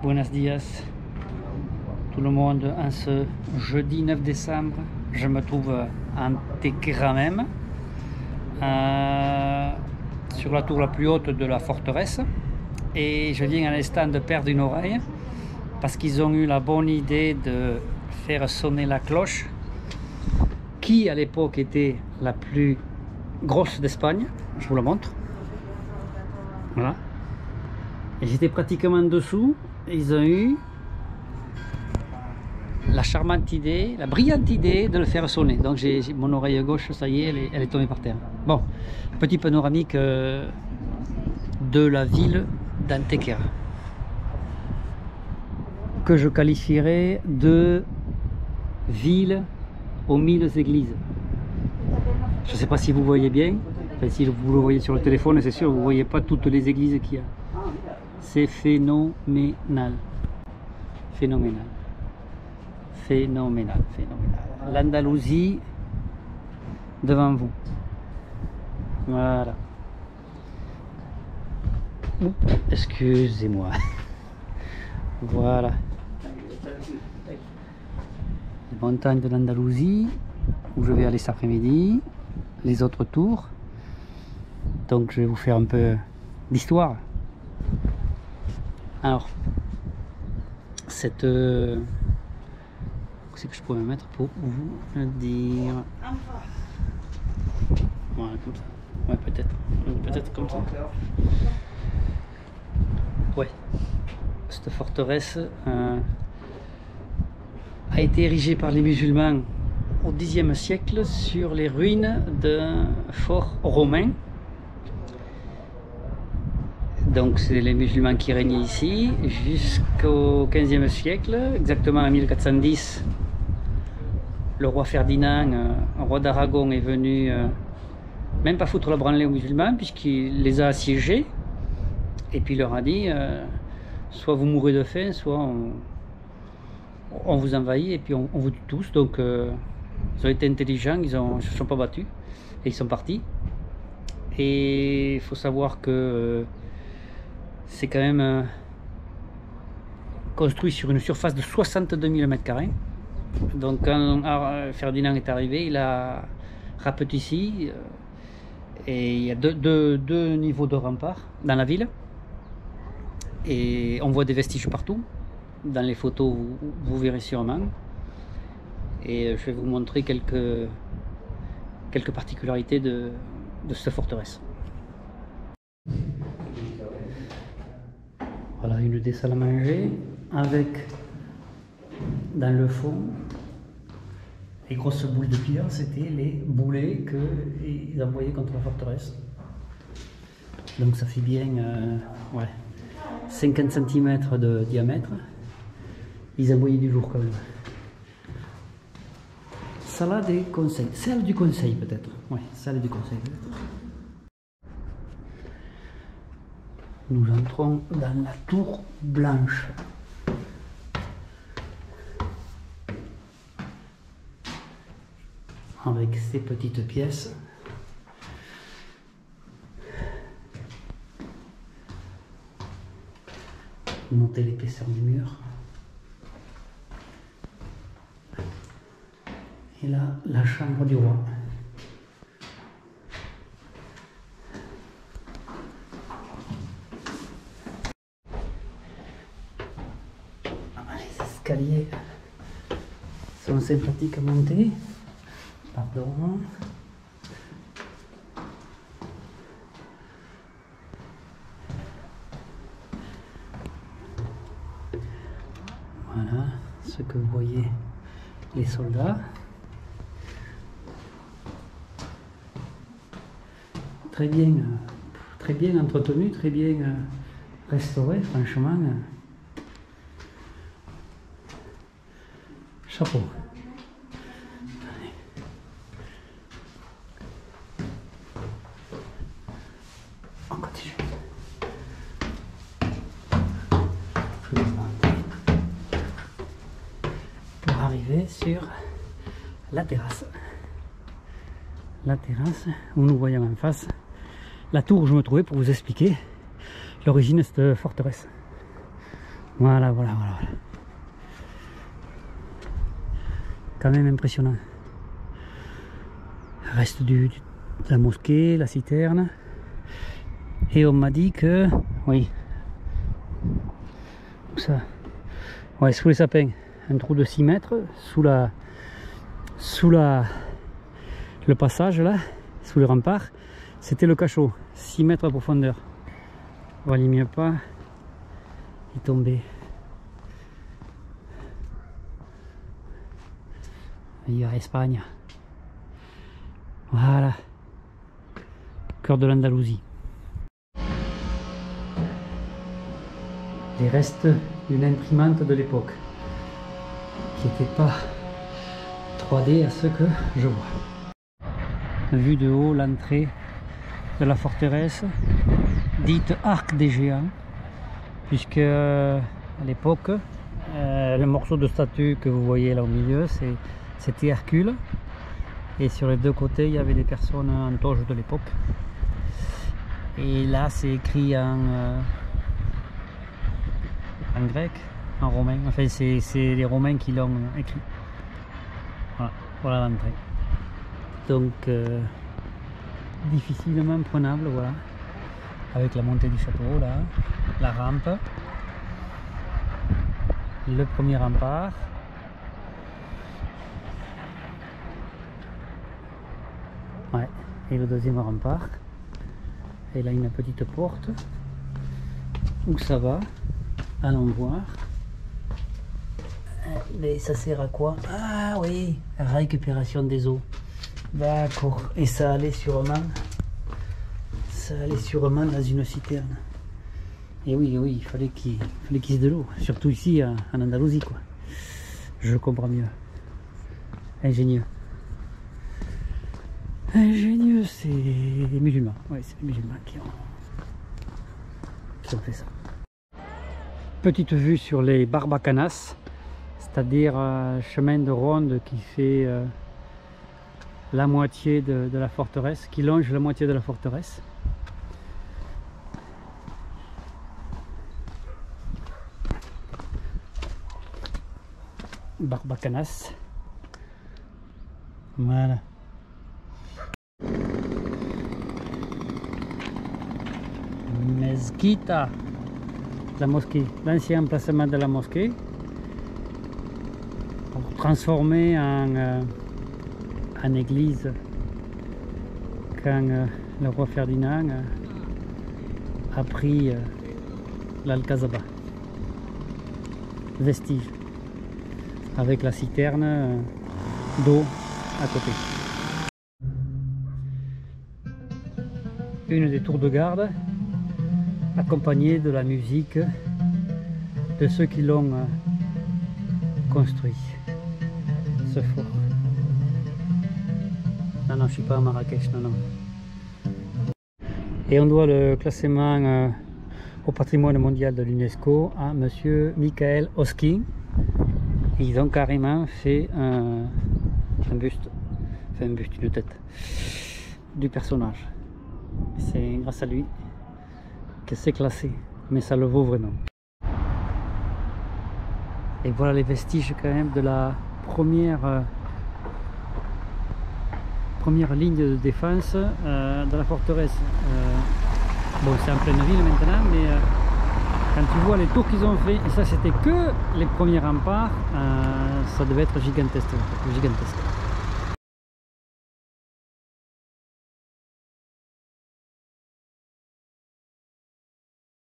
Buenos dias tout le monde. En ce jeudi 9 décembre, je me trouve à Antequera même, sur la tour la plus haute de la forteresse, et je viens à l'instant de perdre une oreille parce qu'ils ont eu la bonne idée de faire sonner la cloche qui à l'époque était la plus grosse d'Espagne. Je vous la montre. Voilà. Et j'étais pratiquement dessous. Ils ont eu la charmante idée, la brillante idée de le faire sonner. Donc j'ai mon oreille gauche, ça y est, elle est tombée par terre. Bon, petit panoramique de la ville d'Antequera, que je qualifierais de ville aux 1000 églises. Je ne sais pas si vous voyez bien. Enfin, si vous le voyez sur le téléphone, c'est sûr, vous ne voyez pas toutes les églises qu'il y a. C'est phénoménal. Phénoménal. Phénoménal. Phénoménal. L'Andalousie devant vous. Voilà. Excusez-moi. Voilà. Les montagnes de l'Andalousie, où je vais aller cet après-midi. Les autres tours. Donc je vais vous faire un peu d'histoire. Alors, cette... où c'est que je pourrais me mettre pour vous le dire? Voilà, comme ça. Ouais, peut-être. Peut-être comme ça. Ouais. Cette forteresse a été érigée par les musulmans au Xe siècle sur les ruines d'un fort romain. Donc c'est les musulmans qui régnaient ici jusqu'au XVe siècle, exactement en 1410. Le roi Ferdinand, roi d'Aragon, est venu même pas foutre la branlée aux musulmans puisqu'il les a assiégés et puis il leur a dit soit vous mourrez de faim, soit on vous envahit et puis on vous tue tous. Donc ils ont été intelligents, ils ne se sont pas battus et ils sont partis. Et il faut savoir que c'est quand même construit sur une surface de 62 000 m². Donc quand Ferdinand est arrivé, il a rapetissé et il y a deux niveaux de remparts dans la ville. Et on voit des vestiges partout. Dans les photos, vous verrez sûrement. Et je vais vous montrer quelques particularités de cette forteresse. Voilà une des salles à manger avec dans le fond les grosses boules de pierre. C'était les boulets qu'ils envoyaient contre la forteresse. Donc ça fait bien ouais, 50 cm de diamètre. Ils envoyaient du lourd quand même. Salle des conseils, salle du conseil peut-être. Ouais, salle du conseil peut-être. Nous entrons dans la tour blanche. Avec ces petites pièces. Monter l'épaisseur du mur. Et là, la chambre du roi. Les escaliers sont sympathiques à monter. Pardon. Voilà ce que vous voyez, les soldats. Très bien entretenu, très bien restauré, franchement. Chapeau. On continue. Je vais monter pour arriver sur la terrasse. La terrasse où nous voyons en face la tour où je me trouvais pour vous expliquer l'origine de cette forteresse. Voilà, voilà, voilà. Quand même impressionnant. Reste de la mosquée, la citerne. Et on m'a dit que, oui, où ça, ouais, sous les sapins, un trou de 6 mètres, sous le passage là, sous le rempart, c'était le cachot, 6 mètres de profondeur. On valait mieux pas y tomber. Viva Espagne. Voilà, cœur de l'Andalousie. Les restes d'une imprimante de l'époque qui n'était pas 3D à ce que je vois. Vue de haut, l'entrée de la forteresse, dite Arc des Géants, puisque à l'époque, le morceau de statue que vous voyez là au milieu, c'était Hercule, et sur les deux côtés il y avait des personnes en toge de l'époque. Et là c'est écrit en grec, en romain, enfin c'est les Romains qui l'ont écrit. Voilà, voilà l'entrée. Donc difficilement prenable, voilà, avec la montée du château là, la rampe, le premier rempart, ouais, et le deuxième rempart, et là une petite porte où ça va. Allons voir. Mais ça sert à quoi? Ah oui, récupération des eaux. D'accord. Et ça allait sûrement dans une citerne. Et oui, oui, il fallait qu'il y ait de l'eau. Surtout ici en Andalousie, quoi. Je comprends mieux. Ingénieux. Ingénieux, c'est les musulmans. Oui, c'est les musulmans qui ont fait ça. Petite vue sur les Barbacanas, c'est-à-dire chemin de ronde qui fait la moitié de la forteresse, qui longe la moitié de la forteresse. Barbacanas. Voilà. Mezquita. La mosquée, l'ancien emplacement de la mosquée, transformé en église quand le roi Ferdinand a pris l'Alcazaba. Vestige, avec la citerne d'eau à côté. Une des tours de garde, accompagné de la musique de ceux qui l'ont construit, ce fort. Non, non, je suis pas à Marrakech, non, non. Et on doit le classement au patrimoine mondial de l'UNESCO à monsieur Michael Hosking. Ils ont carrément fait un buste, enfin un buste, une tête du personnage. C'est grâce à lui que c'est classé, mais ça le vaut vraiment. Et voilà les vestiges quand même de la première ligne de défense de la forteresse. Bon, c'est en pleine ville maintenant, mais quand tu vois les tours qu'ils ont fait, et ça c'était que les premiers remparts, ça devait être gigantesque.